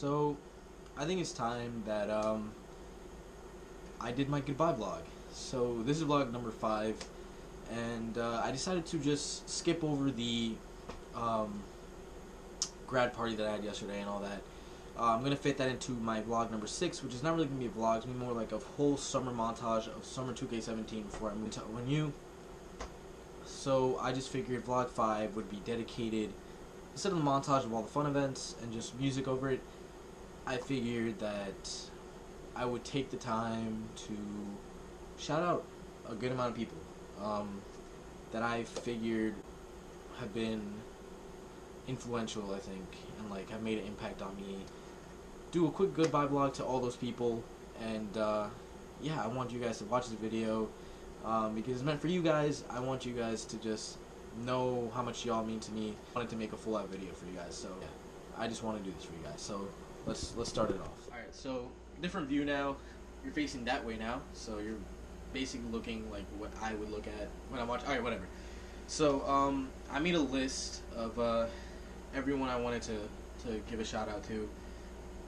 So, I think it's time that I did my goodbye vlog. So this is vlog number 5, and I decided to just skip over the grad party that I had yesterday and all that. I'm gonna fit that into my vlog number 6, which is not really gonna be a vlog. It's gonna be more like a whole summer montage of summer 2K17 before I moved to ONU. So I just figured vlog 5 would be dedicated, instead of the montage of all the fun events and just music over it, I figured that I would take the time to shout out a good amount of people that I figured have been influential, I think, and like have made an impact on me. Do a quick goodbye vlog to all those people, and yeah, I want you guys to watch this video because it's meant for you guys. I want you guys to just know how much y'all mean to me. I wanted to make a full out video for you guys, so yeah, I just want to do this for you guys. So let's start it off. Alright, so different view now. You're facing that way now, so you're basically looking like what I would look at when I watch. Alright, whatever. So I made a list of everyone I wanted to give a shout out to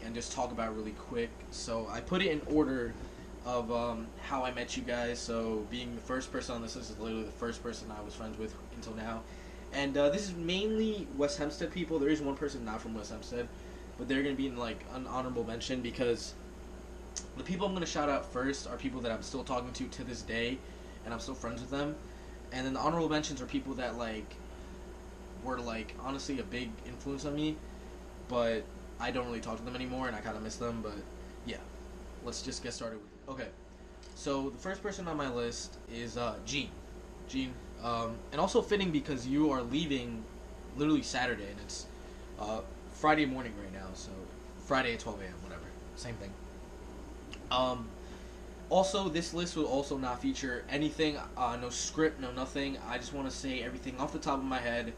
and just talk about really quick. So I put it in order of how I met you guys. So being the first person on this list is literally the first person I was friends with until now. And this is mainly West Hempstead people. There is one person not from West Hempstead, but they're going to be in like an honorable mention because the people I'm going to shout out first are people that I'm still talking to this day, and I'm still friends with them. And then the honorable mentions are people that like were like honestly a big influence on me, but I don't really talk to them anymore and I kind of miss them. But yeah, let's just get started with it. Okay, so the first person on my list is Gene, and also fitting because you are leaving literally Saturday and it's Friday morning right now, so Friday at 12 a.m. whatever, same thing. Also, this list will also not feature anything, no script, no nothing. I just want to say everything off the top of my head,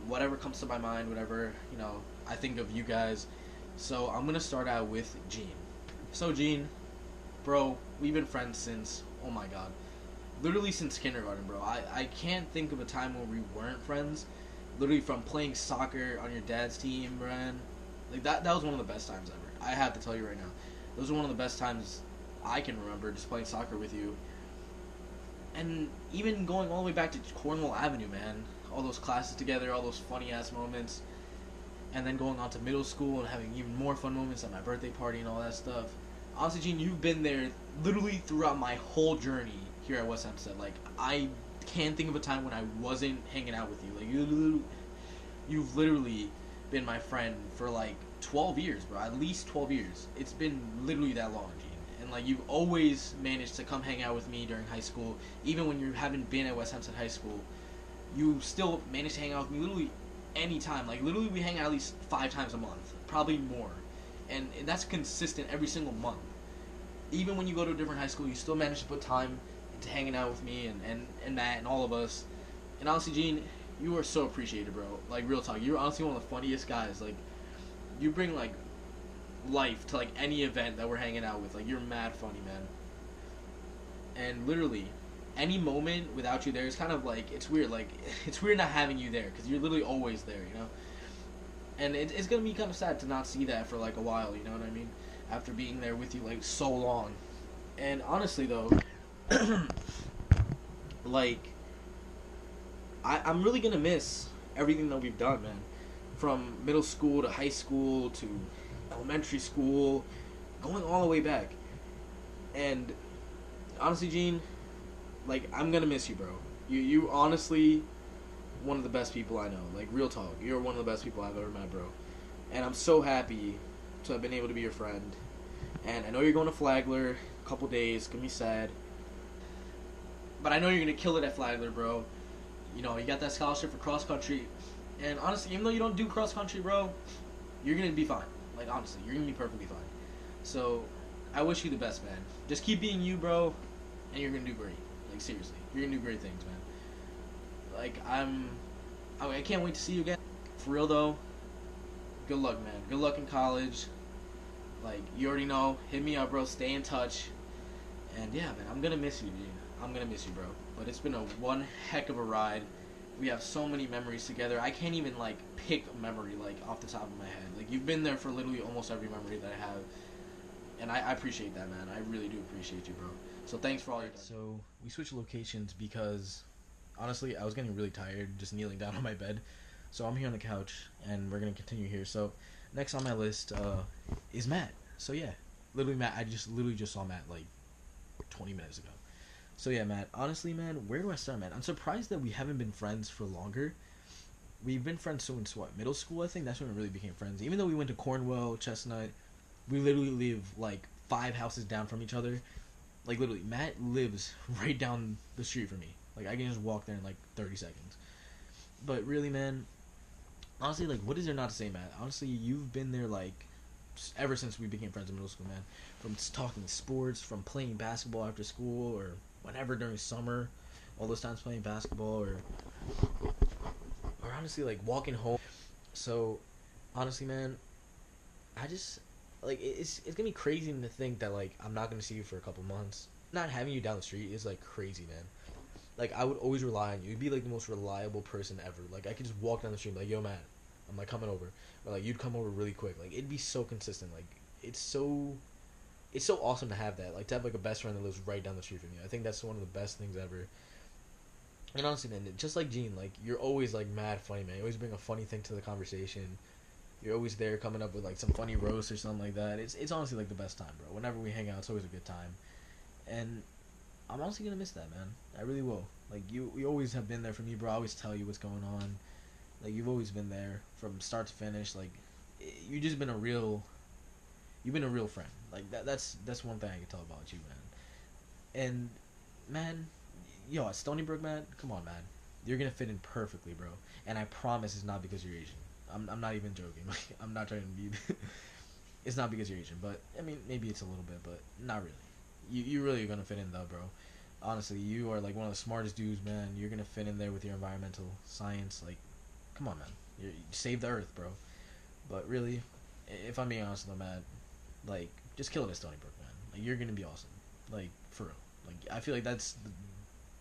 whatever comes to my mind, whatever, you know, I think of you guys. So I'm going to start out with Gene. So Gene, bro, we've been friends since, oh my god, literally since kindergarten, bro. I can't think of a time where we weren't friends. Literally from playing soccer on your dad's team, man. Like that was one of the best times ever. I have to tell you right now. Those are one of the best times I can remember, just playing soccer with you. And even going all the way back to Cornwall Avenue, man. All those classes together, all those funny ass moments. And then going on to middle school and having even more fun moments at my birthday party and all that stuff. Honestly, Gene, you've been there literally throughout my whole journey here at West Hempstead. Like, I can't think of a time when I wasn't hanging out with you. Like, you've literally been my friend for like 12 years, bro. At least 12 years. It's been literally that long, Gene. And like, you've always managed to come hang out with me during high school. Even when you haven't been at West Hempstead High School, you still managed to hang out with me literally any time. Like, literally we hang out at least 5 times a month, probably more. And that's consistent every single month. Even when you go to a different high school, you still manage to put time into hanging out with me and Matt and all of us. And honestly, Gene, you are so appreciated, bro. Like, real talk, you're honestly one of the funniest guys. Like, you bring like life to like any event that we're hanging out with. Like, you're mad funny, man. And literally any moment without you there is kind of like, it's weird. Like, it's weird not having you there because you're literally always there, you know. And it's gonna be kind of sad to not see that for like a while, you know what I mean, after being there with you like so long. And honestly though, like, I'm really gonna miss everything that we've done, man. From middle school to high school to elementary school, going all the way back. And honestly, Gene, like, I'm gonna miss you, bro. You honestly one of the best people I know. Like, real talk, you're one of the best people I've ever met, bro. And I'm so happy to have been able to be your friend. And I know you're going to Flagler a couple days. It's gonna be sad, but I know you're gonna kill it at Flagler, bro. You know, you got that scholarship for cross country. And honestly, even though you don't do cross country, bro, you're gonna be fine. Like, honestly, you're gonna be perfectly fine. So I wish you the best, man. Just keep being you, bro, and you're gonna do great. Like, seriously, you're gonna do great things, man. Like, I can't wait to see you again. For real though, good luck, man. Good luck in college. Like, you already know, hit me up, bro. Stay in touch. And yeah, man, I'm gonna miss you, dude. I'm gonna miss you, bro. But it's been one heck of a ride. We have so many memories together. I can't even like pick a memory like off the top of my head. Like you've been there for literally almost every memory that I have, and I appreciate that, man. I really do appreciate you, bro. So thanks for all your time. So we switched locations because honestly I was getting really tired just kneeling down on my bed. So I'm here on the couch and we're gonna continue here. So next on my list is Matt. So yeah, literally Matt. I just literally just saw Matt like 20 minutes ago. So yeah, Matt, honestly, man, where do I start, man? I'm surprised that we haven't been friends for longer. We've been friends since what, middle school, I think? That's when we really became friends. Even though we went to Cornwall, Chestnut, we literally live like 5 houses down from each other. Like literally, Matt lives right down the street from me. Like I can just walk there in like 30 seconds. But really, man, honestly, like what is there not to say, Matt? Honestly, you've been there like ever since we became friends in middle school, man. From talking sports, from playing basketball after school, or whenever during summer, all those times playing basketball, or honestly like walking home. So honestly, man, I just like it's gonna be crazy to think that like I'm not gonna see you for a couple months. Not having you down the street is like crazy, man. Like I would always rely on you. You'd be like the most reliable person ever. Like I could just walk down the street and be like, yo, man, I'm like coming over, or like you'd come over really quick. Like it'd be so consistent. Like it's so awesome to have that. Like to have like a best friend that lives right down the street from you. I think that's one of the best things ever. And honestly, man, just like Gene, like you're always like mad funny, man. You always bring a funny thing to the conversation. You're always there coming up with like some funny roast or something like that. It's honestly like the best time, bro. Whenever we hang out, it's always a good time. And I'm honestly gonna miss that, man. I really will. Like you always have been there for me, bro. I always tell you what's going on. Like you've always been there from start to finish. Like you just been a real, you've been a real friend. Like that's one thing I can tell about you, man. And man, yo, at Stony Brook, man, come on, man. You're gonna fit in perfectly, bro. And I promise it's not because you're Asian. I'm not even joking. Like I'm not trying to be. It's not because you're Asian, but I mean maybe it's a little bit, but not really. You really are gonna fit in though, bro. Honestly, you are like one of the smartest dudes, man. You're gonna fit in there with your environmental science. Like, come on, man. You save the earth, bro. But really, if I'm being honest though, man, like just kill it at Stony Brook, man. Like you're gonna be awesome. Like for real. Like I feel like that's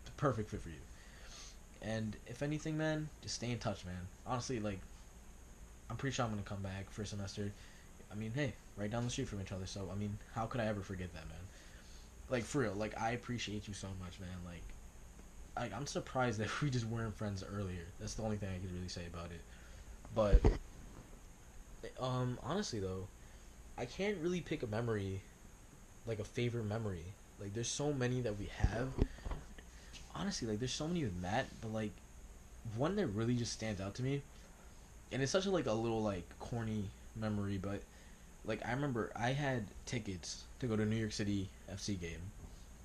the perfect fit for you. And if anything, man, just stay in touch, man. Honestly, like I'm pretty sure I'm gonna come back for a semester. I mean, hey, right down the street from each other. So I mean, how could I ever forget that, man? Like for real, like I appreciate you so much, man. Like I'm surprised that we just weren't friends earlier. That's the only thing I could really say about it. But honestly though, I can't really pick a memory, like a favorite memory. Like there's so many that we have. Honestly, like there's so many with Matt, but like one that really just stands out to me, and it's such a like a little like corny memory, but like I remember I had tickets to go to New York City FC game,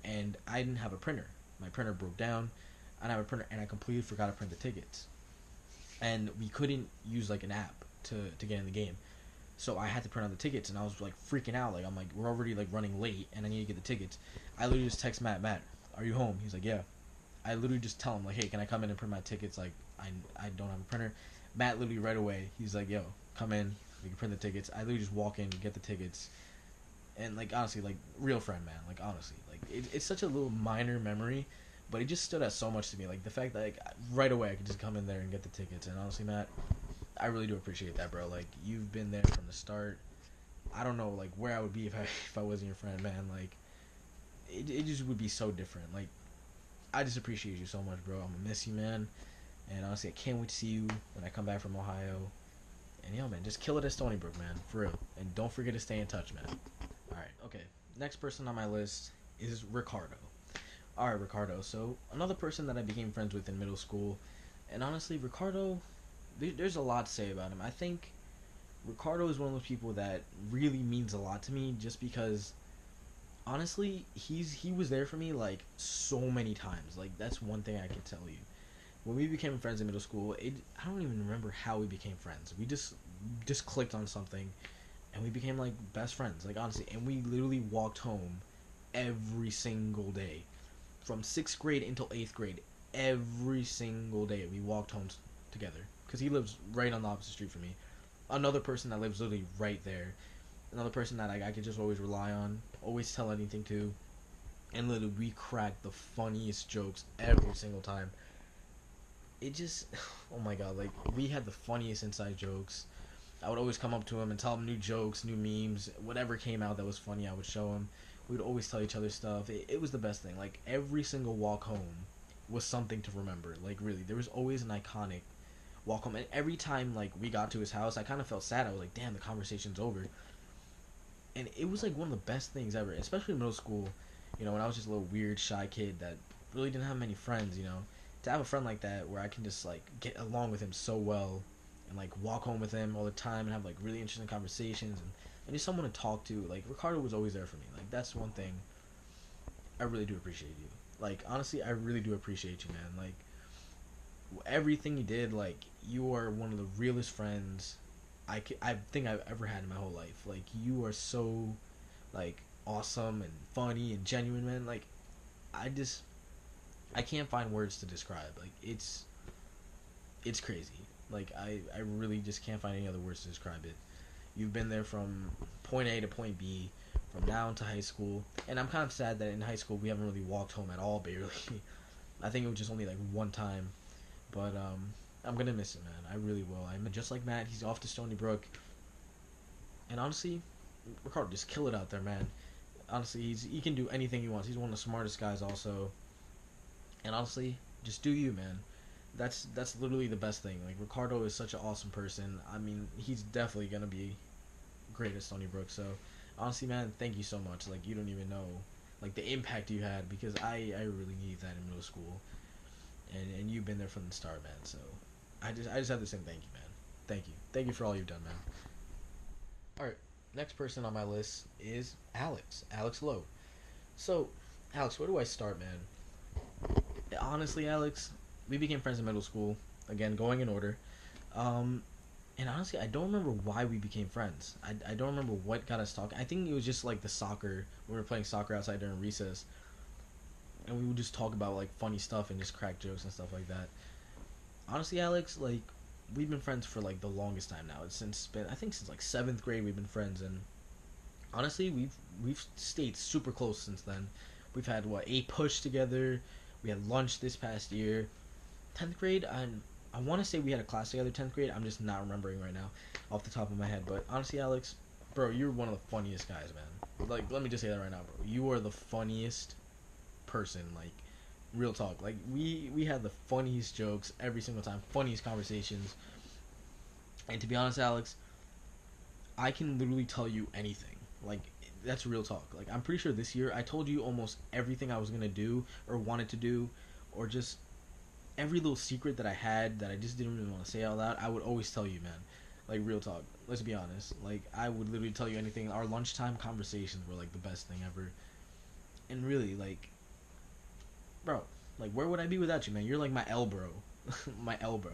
and I didn't have a printer. My printer broke down. I didn't have a printer, and I completely forgot to print the tickets. And we couldn't use like an app to get in the game, so I had to print out the tickets, and I was like freaking out. Like I'm like we're already like running late, and I need to get the tickets. I literally just text Matt, are you home? He's like, yeah. I literally just tell him like, hey, can I come in and print my tickets? Like I don't have a printer. Matt literally right away, he's like, yo, come in. We can print the tickets. I literally just walk in, get the tickets, and like honestly, like real friend, man. Like honestly, like it's such a little minor memory, but it just stood out so much to me. Like the fact that like right away I could just come in there and get the tickets. And honestly, Matt, I really do appreciate that, bro. Like you've been there from the start. I don't know like where I would be if I wasn't your friend, man. Like it just would be so different. Like I just appreciate you so much, bro. I'm gonna miss you, man. And honestly, I can't wait to see you when I come back from Ohio. And yo, man, just kill it at Stony Brook, man, for real. And don't forget to stay in touch, man. Alright, okay. Next person on my list is Ricardo. Alright, Ricardo. So, another person that I became friends with in middle school. And honestly, Ricardo, there's a lot to say about him. I think Ricardo is one of those people that really means a lot to me just because, honestly, he was there for me, like, so many times. Like, that's one thing I can tell you. When we became friends in middle school, I don't even remember how we became friends. We just clicked on something, and we became like best friends. Like honestly, and we literally walked home every single day, from 6th grade until 8th grade. Every single day we walked home together because he lives right on the opposite street from me. Another person that lives literally right there. Another person that I could just always rely on, always tell anything to, and literally we cracked the funniest jokes every single time. it just, oh my god, like, we had the funniest inside jokes. I would always come up to him and tell him new jokes, new memes, whatever came out that was funny, I would show him. We would always tell each other stuff. It was the best thing. Like, every single walk home was something to remember. Like, really, there was always an iconic walk home. And every time, like, we got to his house, I kind of felt sad. I was like, damn, the conversation's over. And it was, like, one of the best things ever, especially in middle school. You know, when I was just a little weird, shy kid that really didn't have many friends, you know. To have a friend like that where I can just, like, get along with him so well and, like, walk home with him all the time and have, like, really interesting conversations and just someone to talk to. Like, Ricardo was always there for me. Like, that's one thing I really do appreciate you. Like, honestly, I really do appreciate you, man. Like, everything you did, like, you are one of the realest friends I think I've ever had in my whole life. Like, you are so, like, awesome and funny and genuine, man. Like, I can't find words to describe. Like, it's crazy. Like, I really just can't find any other words to describe it. You've been there from point A to point B, from now into high school. And I'm kind of sad that in high school we haven't really walked home at all, barely. I think it was just only, like, one time. But, I'm gonna miss it, man. I really will. I'm just like Matt. He's off to Stony Brook. And honestly, Ricardo, just kill it out there, man. Honestly, he can do anything he wants. He's one of the smartest guys also. And honestly, just do you, man. That's literally the best thing. Like, Ricardo is such an awesome person. I mean, he's definitely gonna be great at Stony Brook. So, honestly, man, thank you so much. Like, you don't even know, like, the impact you had, because I really needed that in middle school, and you've been there from the start, man. So, I just have to say thank you, man. Thank you for all you've done, man. All right, next person on my list is Alex Lowe. So, Alex, where do I start, man? Honestly, Alex, we became friends in middle school. Again, going in order. And honestly, I don't remember why we became friends. I don't remember what got us talking. I think it was just like the soccer. We were playing soccer outside during recess. And we would just talk about, like, funny stuff and just crack jokes and stuff like that. Honestly, Alex, like, we've been friends for, like, the longest time now. I think since, like, 7th grade we've been friends. And honestly, we've stayed super close since then. We've had, what, a push together. We had lunch this past year. 10th grade, I want to say we had a class together 10th grade. I'm just not remembering right now off the top of my head. But honestly, Alex, bro, you're one of the funniest guys, man. Like, let me just say that right now, bro. You are the funniest person. Like, real talk. Like, we had the funniest jokes every single time. Funniest conversations. And to be honest, Alex, I can literally tell you anything. Like, that's real talk. Like, I'm pretty sure this year I told you almost everything I was going to do or wanted to do, or just every little secret that I had that I just didn't really want to say out loud. I would always tell you, man. Like, real talk. Let's be honest. Like, I would literally tell you anything. Our lunchtime conversations were, like, the best thing ever. And really, like, bro, like, where would I be without you, man? You're like my L bro. My L bro.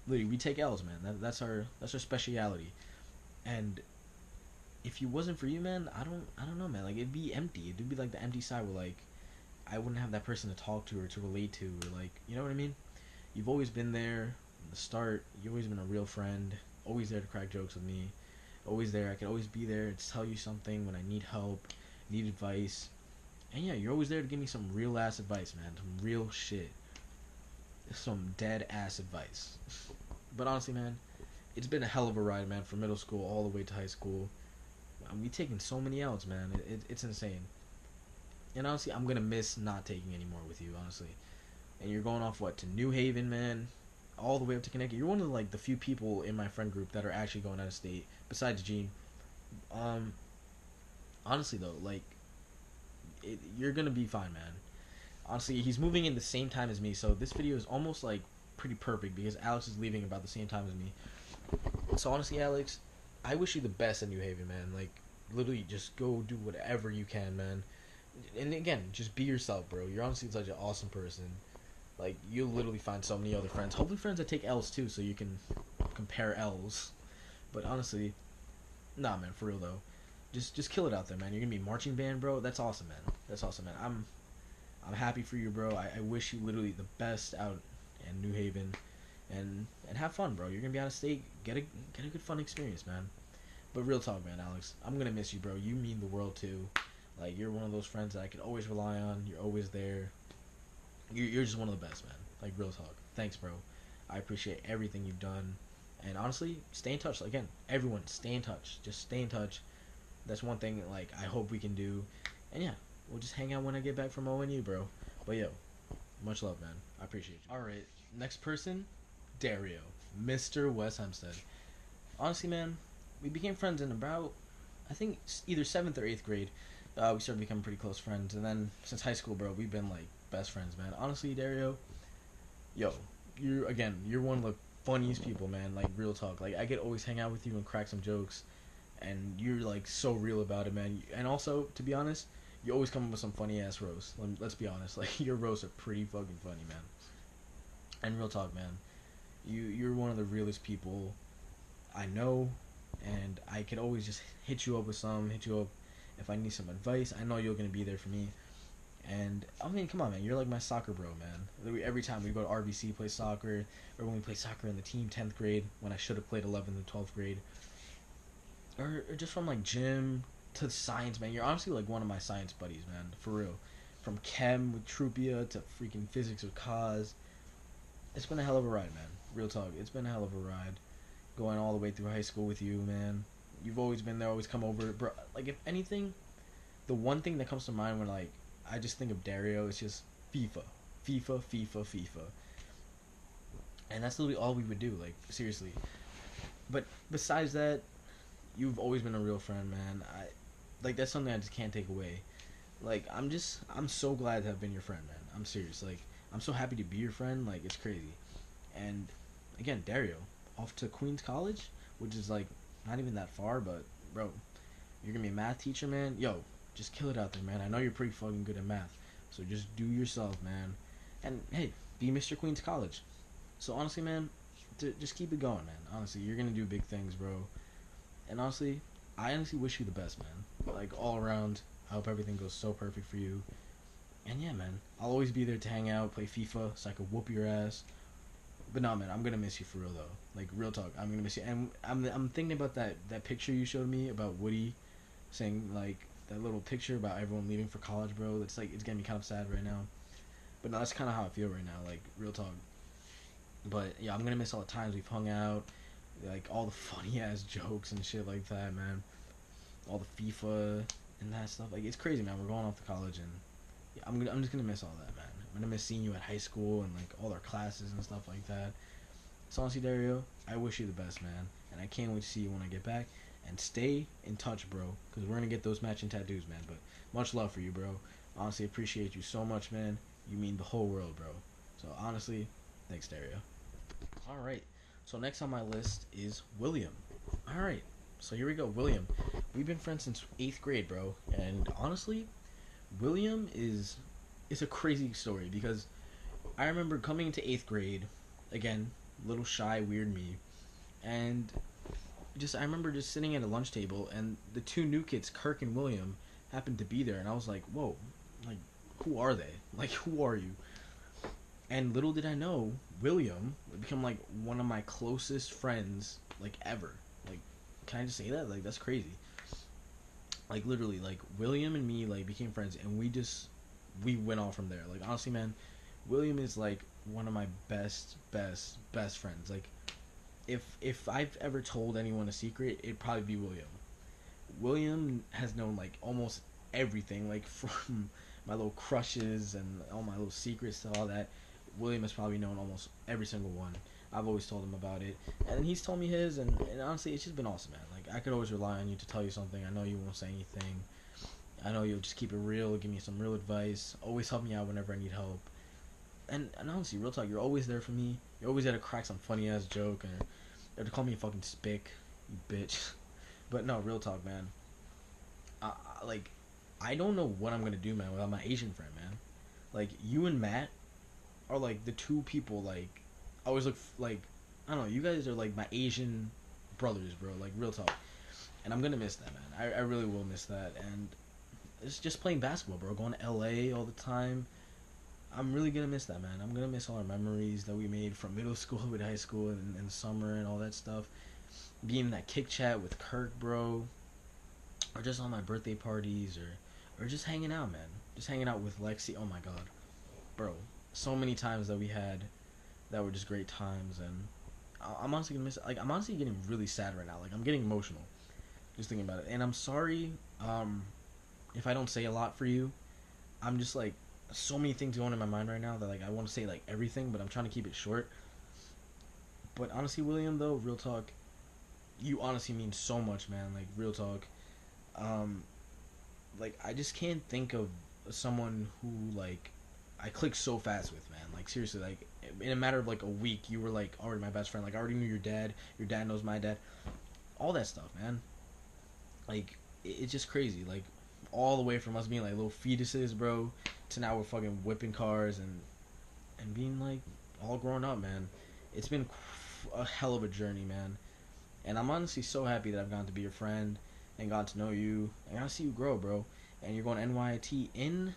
Literally, we take L's, man. That's our speciality. And if it wasn't for you, man, I don't know, man. Like, it'd be empty. It'd be like the empty side where, like, I wouldn't have that person to talk to or to relate to, or, like, you know what I mean? You've always been there from the start. You've always been a real friend. Always there to crack jokes with me. Always there. I could always be there to tell you something when I need help, need advice. And yeah, you're always there to give me some real ass advice, man. Some real shit. Some dead ass advice. But honestly, man, it's been a hell of a ride, man, from middle school all the way to high school. We've taken so many outs, man. It's insane. And honestly, I'm gonna miss not taking any more with you, honestly. And you're going off, what, to New Haven, man, all the way up to Connecticut. You're one of, like, the few people in my friend group that are actually going out of state, besides Gene. Honestly, though, like, you're gonna be fine, man. Honestly, he's moving in the same time as me, so this video is almost, like, pretty perfect, because Alex is leaving about the same time as me. So honestly, Alex, I wish you the best in New Haven, man. Like, literally, just go do whatever you can, man. And again, just be yourself, bro. You're honestly such an awesome person. Like, you'll literally find so many other friends. Hopefully friends that take L's too, so you can compare L's. But honestly, nah, man, for real though. Just kill it out there, man. You're gonna be marching band, bro. That's awesome, man. That's awesome, man. I'm happy for you, bro. I wish you literally the best out in New Haven, and have fun, bro. You're gonna be out of state. Get a good fun experience, man. But real talk, man, Alex, I'm gonna miss you, bro. You mean the world too. Like, you're one of those friends that I can always rely on. You're always there. You're just one of the best, man. Like, real talk. Thanks, bro. I appreciate everything you've done. And honestly, stay in touch. Again, everyone, stay in touch. Just stay in touch. That's one thing, like, I hope we can do. And yeah, we'll just hang out when I get back from ONU, bro. But yo, much love, man. I appreciate you. Alright, next person, Dario. Mr. West Hempstead. Honestly, man, we became friends in about, I think, either 7th or 8th grade. We started becoming pretty close friends. And then, since high school, bro, we've been, like, best friends, man. Honestly, Dario, yo, you're one of the funniest people, man. Like, real talk. Like, I could always hang out with you and crack some jokes. And you're, like, so real about it, man. And also, to be honest, you always come up with some funny-ass roasts. Let's be honest. Like, your roasts are pretty fucking funny, man. And real talk, man. You're one of the realest people I know. And I could always just hit you up if I need some advice. I know you're going to be there for me. And, I mean, come on, man. You're like my soccer bro, man. Every time we go to RBC, play soccer, or when we play soccer in the team 10th grade, when I should have played 11th and 12th grade. Or just from, like, gym to science, man. You're honestly, like, one of my science buddies, man. For real. From chem with Trupia to freaking physics with Kaz. It's been a hell of a ride, man. Real talk. It's been a hell of a ride. Going all the way through high school with you, man. You've always been there, always come over. Bro, like, if anything, the one thing that comes to mind when, like, I just think of Dario is just FIFA. FIFA. And that's literally all we would do, like, seriously. But besides that, you've always been a real friend, man. Like, that's something I just can't take away. Like, I'm so glad to have been your friend, man. I'm serious. Like, I'm so happy to be your friend. Like, it's crazy. And, again, Dario, off to Queens College, which is, like, not even that far, but, bro, you're gonna be a math teacher, man. Yo, just kill it out there, man. I know you're pretty fucking good at math. So just do yourself, man. And, hey, be Mr. Queens College. So, honestly, man, just keep it going, man. Honestly, you're gonna do big things, bro. And honestly, I honestly wish you the best, man. Like, all around, I hope everything goes so perfect for you. And yeah, man, I'll always be there to hang out, play FIFA, so I can whoop your ass. But nah, man, I'm gonna miss you for real, though. Like, real talk, I'm gonna miss you. And I'm thinking about that picture you showed me about Woody saying, like, that little picture about everyone leaving for college, bro. It's, like, it's getting me kind of sad right now. But no, that's kind of how I feel right now, like, real talk. But, yeah, I'm gonna miss all the times we've hung out. Like, all the funny-ass jokes and shit like that, man. All the FIFA and that stuff. Like, it's crazy, man. We're going off to college, and yeah, I'm just gonna miss all that, man. I'm gonna miss seeing you at high school and, like, all our classes and stuff like that. So, honestly, Dario, I wish you the best, man. And I can't wait to see you when I get back. And stay in touch, bro. Because we're gonna get those matching tattoos, man. But much love for you, bro. Honestly, appreciate you so much, man. You mean the whole world, bro. So, honestly, thanks, Dario. Alright. So next on my list is William. Alright, so here we go, William. We've been friends since 8th grade, bro. And honestly, William is a crazy story because I remember coming into 8th grade, again, little shy, weird me, and I remember just sitting at a lunch table and the two new kids, Kirk and William, happened to be there, and I was like, whoa, like, who are they? Like, who are you? And little did I know, William would become, like, one of my closest friends, like, ever. Like, can I just say that? Like, that's crazy. Like, literally, like, William and me, like, became friends, and we went off from there. Like, honestly, man, William is, like, one of my best friends. Like, if I've ever told anyone a secret, it'd probably be William. William has known, like, almost everything, like, from my little crushes and all my little secrets to all that. William has probably known almost every single one. I've always told him about it, and he's told me his, and honestly, it's just been awesome, man. Like, I could always rely on you to tell you something. I know you won't say anything. I know you'll just keep it real, give me some real advice, always help me out whenever I need help. And honestly, real talk, you're always there for me. You're always there to crack some funny-ass joke, or to call me a fucking spick, you bitch. But no, real talk, man. Like, I don't know what I'm gonna do, man, without my Asian friend, man. Like, you and Matt are, like, the two people, like, I always look, like, I don't know, you guys are, like, my Asian brothers, bro, like, real talk. And I'm gonna miss that, man. I really will miss that. And it's just playing basketball, bro, going to LA all the time. I'm really gonna miss that, man. I'm gonna miss all our memories that we made from middle school with high school and summer and all that stuff. Being in that kick chat with Kirk, bro, or just on my birthday parties, or just hanging out, man. Just hanging out with Lexi. Oh my god, bro. so many times that we had that were just great times, and I'm honestly gonna miss it. Like, I'm honestly getting really sad right now. Like, I'm getting emotional just thinking about it. And I'm sorry if I don't say a lot for you. I'm just like, so many things going in my mind right now that like I want to say like everything, but I'm trying to keep it short. But honestly, William, though, real talk, you honestly mean so much, man. Like, real talk. Like, I just can't think of someone who like I clicked so fast with, man. Like, seriously, like in a matter of like a week, you were like already my best friend. Like, I already knew your dad. Your dad knows my dad. All that stuff, man. Like, it's just crazy. Like, all the way from us being like little fetuses, bro, to now we're fucking whipping cars and being like all grown up, man. It's been a hell of a journey, man. And I'm honestly so happy that I've gotten to be your friend and gotten to know you. And I see you grow, bro. And you're going to NYT in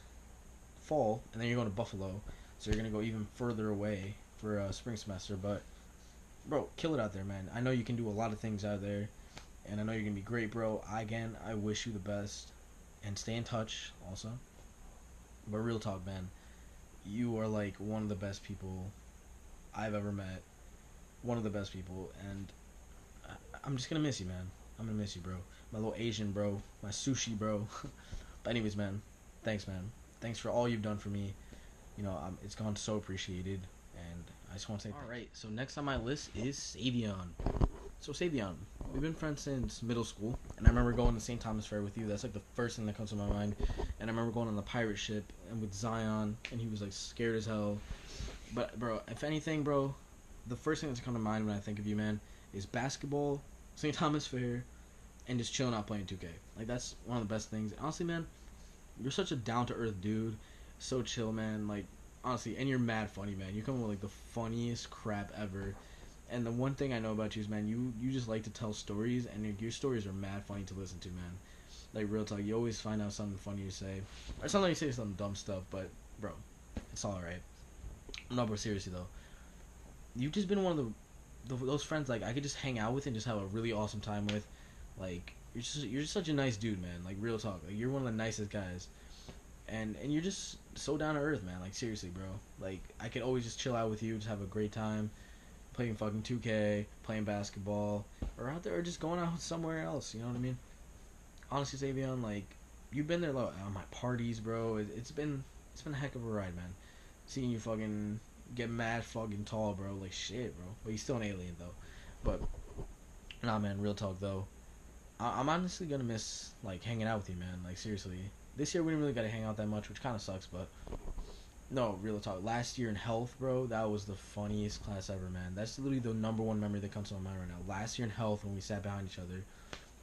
fall, and then you're going to Buffalo, so you're gonna go even further away for spring semester. But bro, kill it out there, man. I know you can do a lot of things out there, and I know you're gonna be great, bro. I wish you the best, and stay in touch also. But real talk, man, you are like one of the best people I've ever met, one of the best people, and I'm just gonna miss you, man. I'm gonna miss you, bro. My little Asian bro, my sushi bro. But anyways, man, thanks, man. Thanks for all you've done for me. You know, it's gone so appreciated, and I just want to say all right. So next on my list is Savion. So Savion, we've been friends since middle school, and I remember going to St. Thomas Fair with you. That's like the first thing that comes to my mind. And I remember going on the pirate ship and with Zion, and he was like scared as hell. But bro, if anything, bro, the first thing that's come to mind when I think of you, man, is basketball, St. Thomas Fair, and just chilling out playing 2K. Like, that's one of the best things. Honestly, man, you're such a down-to-earth dude. So chill, man. Like, honestly, and you're mad funny, man. You come with, like, the funniest crap ever. And the one thing I know about you is, man, you just like to tell stories, and your stories are mad funny to listen to, man. Like, real talk, you always find out something funny to say. Or sometimes you say some dumb stuff, but, bro, it's alright. No, but seriously, though, you've just been one of those friends, like, I could just hang out with and just have a really awesome time with. Like, you're just such a nice dude, man. Like, real talk. Like, you're one of the nicest guys. And you're just so down to earth, man. Like, seriously, bro. Like, I could always just chill out with you, just have a great time, playing fucking 2K, playing basketball, or out there, or just going out somewhere else. You know what I mean? Honestly, Savion, like, you've been there a lot on my parties, bro. It's been a heck of a ride, man. Seeing you fucking get mad fucking tall, bro. Like, shit, bro. But he's still an alien, though. But nah, man. Real talk, though. I'm honestly gonna miss like hanging out with you, man. Like, seriously, this year we didn't really got to hang out that much, which kind of sucks. But no, real talk. Last year in health, bro, that was the funniest class ever, man. That's literally the number one memory that comes to my mind right now. Last year in health, when we sat behind each other,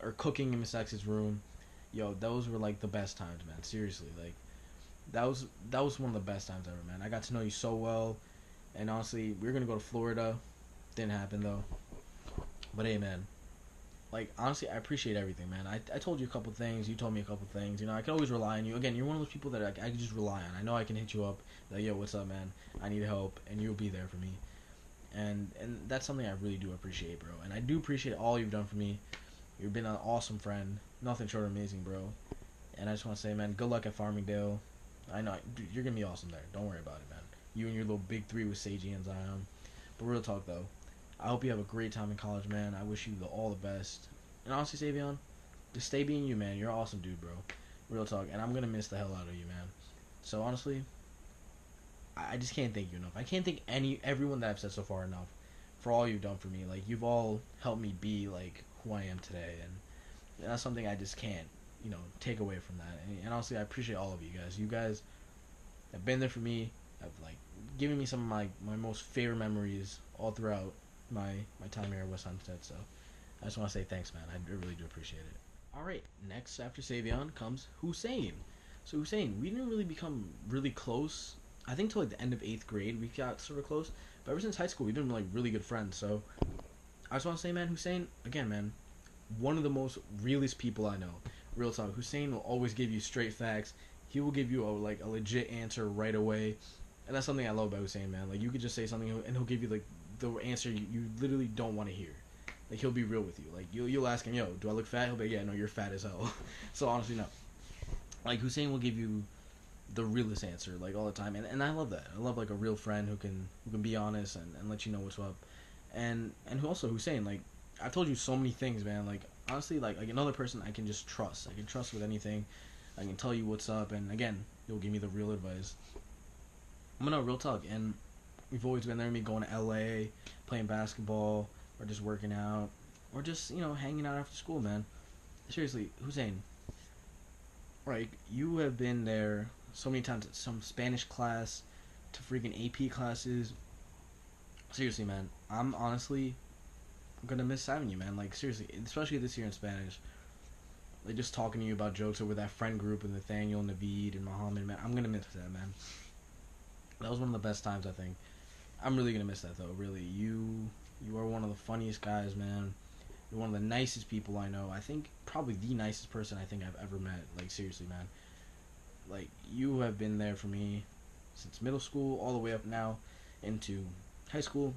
or cooking in Miss X's room, yo, those were like the best times, man. Seriously, like that was one of the best times ever, man. I got to know you so well, and honestly, we were gonna go to Florida, didn't happen though. But hey, man. Like, honestly, I appreciate everything, man. I told you a couple things. You told me a couple things. You know, I can always rely on you. Again, you're one of those people that I can just rely on. I know I can hit you up. Like, yo, what's up, man? I need help. And you'll be there for me. And that's something I really do appreciate, bro. And I do appreciate all you've done for me. You've been an awesome friend. Nothing short of amazing, bro. And I just want to say, man, good luck at Farmingdale. I know, dude, you're going to be awesome there. Don't worry about it, man. You and your little big three with Seiji and Zion. But real talk, though. I hope you have a great time in college, man. I wish you all the best. And honestly, Savion, just stay being you, man. You're an awesome dude, bro. Real talk. And I'm going to miss the hell out of you, man. So, honestly, I just can't thank you enough. I can't thank everyone that I've said so far enough for all you've done for me. Like, you've all helped me be, like, who I am today. And that's something I just can't, you know, take away from that. And honestly, I appreciate all of you guys. You guys have been there for me. Have, like, given me some of my most favorite memories all throughout my time here at West Sunset. So I just want to say thanks, man. I really do appreciate it. Alright, next after Savion comes Hussein. So Hussein, we didn't really become really close. I think till like the end of 8th grade we got sort of close. But ever since high school we've been like really good friends. So I just want to say, man, Hussein, again, man, one of the most realest people I know. Real talk. Hussein will always give you straight facts. He will give you a legit answer right away. And that's something I love about Hussein, man. Like, you could just say something and he'll give you like the answer you literally don't want to hear. Like, he'll be real with you. Like, you'll ask him, yo, do I look fat? He'll be like, yeah, no, you're fat as hell. So honestly, no. Like, Hussein will give you the realest answer, like, all the time, and I love that. I love, like, a real friend who can be honest and let you know what's up, and who also Hussein, like, I've told you so many things, man. Like, honestly, like another person I can just trust. I can trust with anything. I can tell you what's up, and again, you'll give me the real advice. I'm gonna real talk, and we've always been there. Me going to LA, playing basketball, or just working out, or just hanging out after school, man. Seriously, Hussein, right? You have been there so many times. Some Spanish class, to freaking AP classes. Seriously, man, I'm honestly gonna miss having you, man. Like, seriously, especially this year in Spanish. Like, just talking to you about jokes over that friend group and Nathaniel, Naveed, and Muhammad, man. I'm gonna miss that, man. That was one of the best times, I think. I'm really gonna miss that, though. Really, you are one of the funniest guys, man. You're one of the nicest people I know. I think probably the nicest person I think I've ever met. Like, seriously, man. Like, you have been there for me since middle school all the way up now into high school,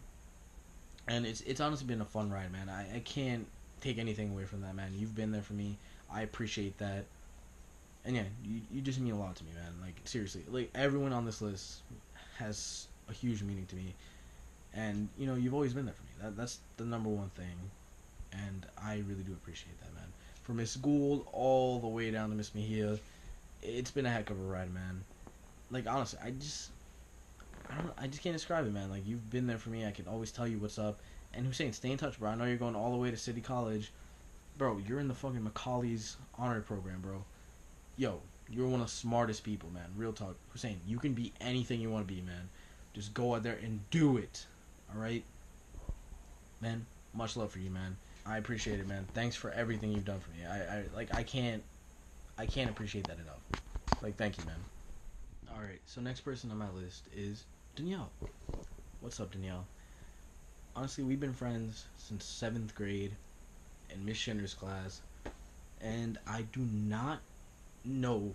and it's honestly been a fun ride, man. I can't take anything away from that, man. You've been there for me. I appreciate that. And yeah, you just mean a lot to me, man. Like, seriously, like, everyone on this list has a huge meaning to me, and you've always been there for me. That's the number one thing, and I really do appreciate that, man. From Miss Gould all the way down to Miss Mejia, it's been a heck of a ride, man. Like, honestly, I just can't describe it, man. Like, you've been there for me. I can always tell you what's up. And Hussein, stay in touch, bro. I know you're going all the way to City College, bro. You're in the fucking Macaulay's honor program, bro. Yo, you're one of the smartest people, man. Real talk. Hussein, you can be anything you want to be, man. Just go out there and do it. Alright? Man, much love for you, man. I appreciate it, man. Thanks for everything you've done for me. I can't appreciate that enough. Like, thank you, man. Alright, so next person on my list is Danielle. What's up, Danielle? Honestly, we've been friends since 7th grade in Miss Schinder's class, and I do not know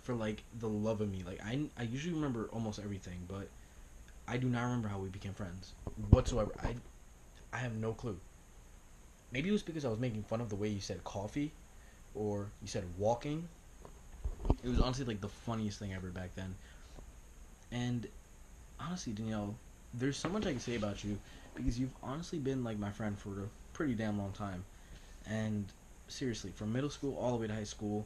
for, like, the love of me. Like, I usually remember almost everything, but I do not remember how we became friends whatsoever. I have no clue. Maybe it was because I was making fun of the way you said coffee, or you said walking. It was honestly, like, the funniest thing ever back then. And honestly, Danielle, there's so much I can say about you, because you've honestly been, like, my friend for a pretty damn long time. And seriously, from middle school all the way to high school,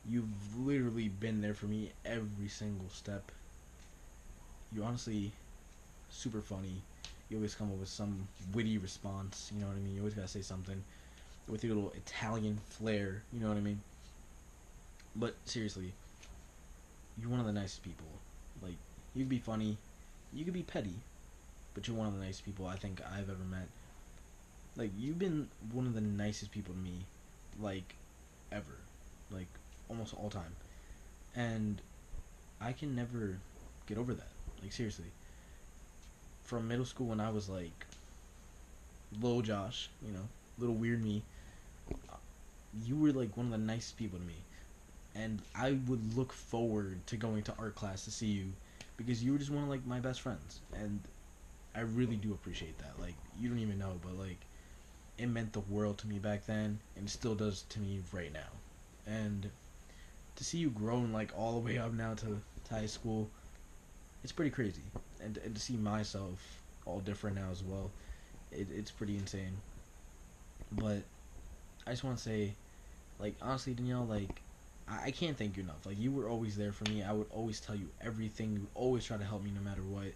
you've literally been there for me every single step. You're honestly super funny. You always come up with some witty response, you know what I mean? You always gotta say something with your little Italian flair, you know what I mean? But seriously, you're one of the nicest people. Like, you could be funny, you could be petty, but you're one of the nicest people I think I've ever met. Like, you've been one of the nicest people to me, like, ever. Like, almost all time. And I can never get over that. Like, seriously. From middle school, when I was, like, little Josh, little weird me, you were, like, one of the nicest people to me. And I would look forward to going to art class to see you, because you were just one of, like, my best friends. And I really do appreciate that. Like, you don't even know, but, like, it meant the world to me back then, and it still does to me right now. And to see you grown, like, all the way up now to high school, it's pretty crazy. And to see myself all different now as well, it's pretty insane. But I just want to say, like, honestly, Danielle, like, I can't thank you enough. Like, you were always there for me. I would always tell you everything. You would always try to help me no matter what.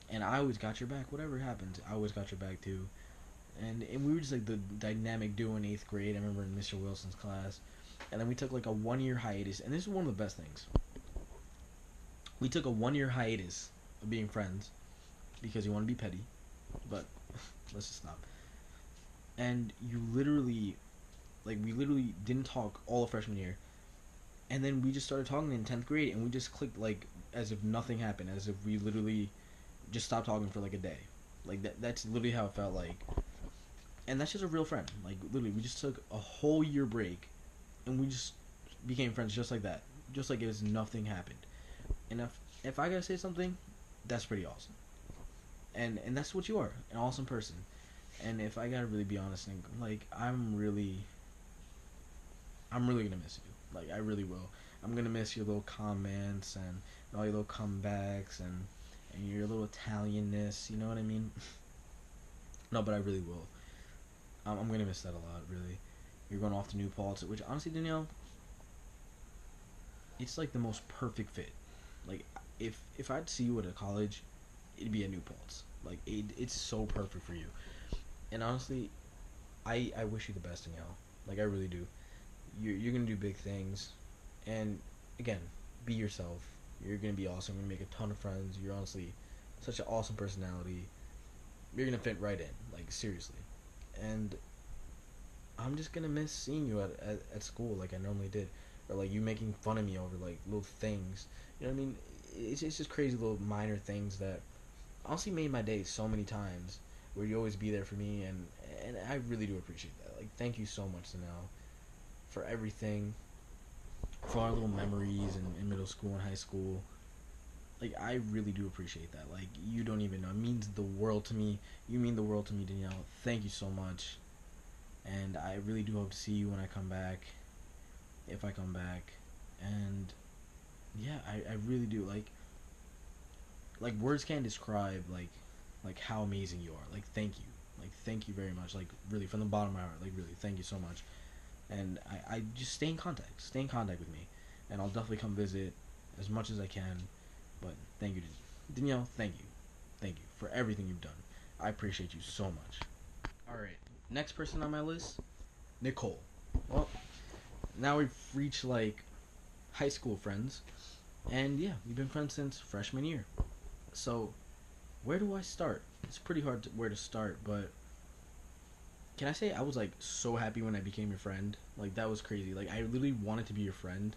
And I always got your back. Whatever happened, I always got your back too. And we were just, like, the dynamic duo in 8th grade. I remember in Mr. Wilson's class. And then we took, like, a 1-year hiatus. And this is one of the best things. We took a 1-year hiatus of being friends because you want to be petty. But let's just stop. And you literally, like, we literally didn't talk all of freshman year. And then we just started talking in 10th grade, and we just clicked, like, as if nothing happened, as if we literally just stopped talking for, like, a day. Like, that's literally how it felt like. And that's just a real friend. Like, literally, we just took a whole year break, and we just became friends just like that. Just like it was nothing happened. And if I gotta say something, that's pretty awesome. And that's what you are, an awesome person. And if I gotta really be honest, like, I'm really gonna miss you. Like, I really will. I'm gonna miss your little comments and all your little comebacks and your little Italianness. You know what I mean? No, but I really will. I'm gonna miss that a lot. Really, you're going off to New Paltz, which honestly, Danielle, it's like the most perfect fit. Like, if I'd see you at a college, it'd be a New Paltz. Like, it's so perfect for you. And honestly, I wish you the best, Danielle. Like, I really do. You're gonna do big things, and again, be yourself. You're gonna be awesome. You're gonna make a ton of friends. You're honestly such an awesome personality. You're gonna fit right in, like, seriously. And I'm just gonna miss seeing you at school like I normally did, or like you making fun of me over like little things. You know what I mean? It's just crazy little minor things that honestly made my day so many times. Where you always be there for me, and I really do appreciate that. Like, thank you so much, Danelle, for everything, for our little memories in middle school and high school. Like, I really do appreciate that. Like, you don't even know. It means the world to me. You mean the world to me, Danielle. Thank you so much. And I really do hope to see you when I come back. If I come back. And, yeah, I really do. Like words can't describe, like, how amazing you are. Like, thank you. Like, thank you very much. Like, really, from the bottom of my heart. Like, really, thank you so much. And I just stay in contact. Stay in contact with me. And I'll definitely come visit as much as I can. But thank you, Danielle. Thank you. Thank you for everything you've done. I appreciate you so much. Alright, next person on my list, Nicole. Well, now we've reached, like, high school friends. And, yeah, we've been friends since freshman year. So, where do I start? It's pretty hard where to start, but can I say I was, like, so happy when I became your friend? Like, that was crazy. Like, I literally wanted to be your friend.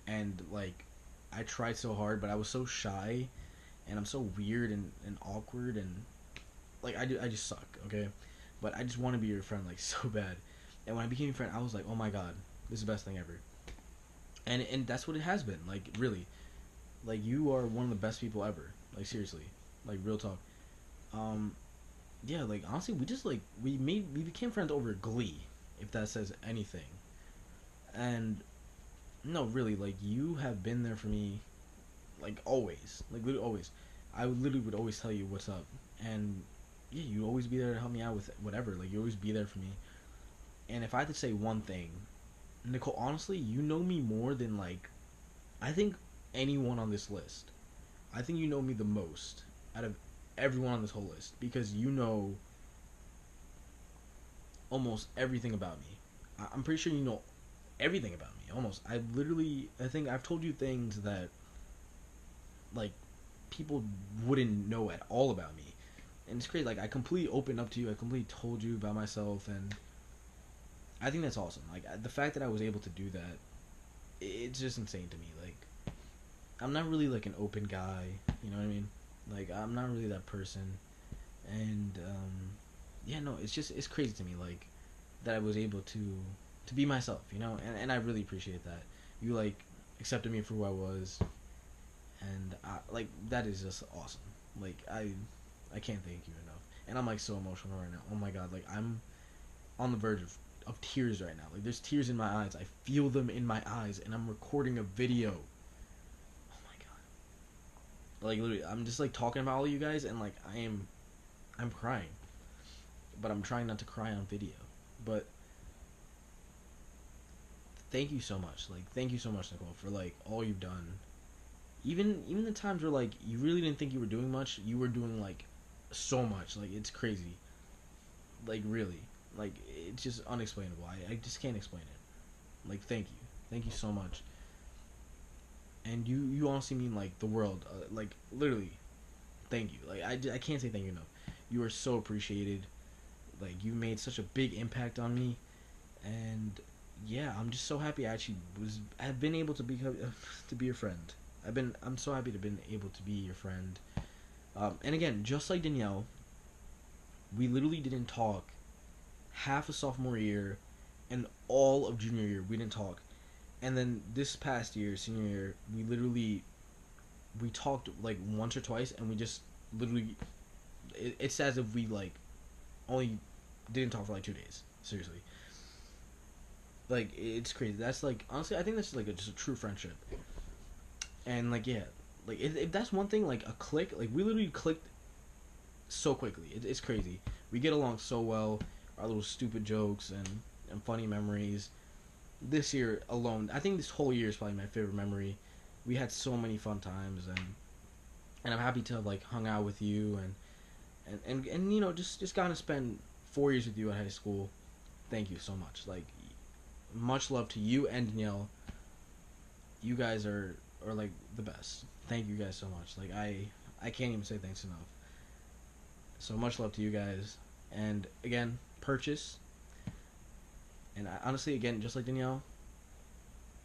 And, like, I tried so hard, but I was so shy, and I'm so weird and awkward, and like I just suck, okay? But I just want to be your friend like so bad. And when I became your friend, I was like, oh my god, this is the best thing ever. And that's what it has been, like, really. Like, you are one of the best people ever. Like, seriously, like, real talk. Yeah, like, honestly, we just like we became friends over Glee, if that says anything. And no, really, like, you have been there for me, like, always. Like, literally always. I literally would always tell you what's up. And, yeah, you'd always be there to help me out with whatever. Like, you always be there for me. And if I had to say one thing, Nicole, honestly, you know me more than, like, I think anyone on this list. I think you know me the most out of everyone on this whole list. Because you know almost everything about me. I'm pretty sure you know everything about me, almost. I think I've told you things that, like, people wouldn't know at all about me. And it's crazy, like, I completely opened up to you, I completely told you about myself, and I think that's awesome. Like, the fact that I was able to do that, it's just insane to me. Like, I'm not really, like, an open guy, you know what I mean? Like, I'm not really that person. And, yeah, no, it's crazy to me, like, that I was able to be myself, you know, and I really appreciate that. You, like, accepted me for who I was, and like, that is just awesome. Like, I can't thank you enough, and I'm, like, so emotional right now. Oh my god, like, I'm on the verge of tears right now. Like, there's tears in my eyes. I feel them in my eyes, and I'm recording a video. Oh my god, like, literally, I'm just, like, talking about all of you guys, and, like, I'm crying, but I'm trying not to cry on video. But thank you so much. Like, thank you so much, Nicole, for, like, all you've done. Even the times where, like, you really didn't think you were doing much, you were doing, like, so much. Like, it's crazy. Like, really. Like, it's just unexplainable. I just can't explain it. Like, thank you. Thank you so much. And you honestly mean, like, the world. Like, literally, thank you. Like, I can't say thank you enough. You are so appreciated. Like, you made such a big impact on me. And yeah, I'm just so happy I've been able to be your friend. I'm so happy to have been able to be your friend. And again, just like Danielle, we literally didn't talk half of sophomore year and all of junior year. We didn't talk. And then this past year, senior year, we talked, like, once or twice, and we just literally, it's as if we, like, only didn't talk for, like, 2 days. Seriously. Like, it's crazy. That's like, honestly, I think that's like just a true friendship. And like, yeah, like if that's one thing, like a click, like we literally clicked so quickly. It's crazy. We get along so well. Our little stupid jokes and funny memories. This year alone, I think this whole year is probably my favorite memory. We had so many fun times, and I'm happy to have like hung out with you and you know just gotten to spend 4 years with you at high school. Thank you so much. Like, much love to you and Danielle. You guys are like the best. Thank you guys so much. Like, I can't even say thanks enough. So much love to you guys. And again, purchase. And honestly, again, just like Danielle,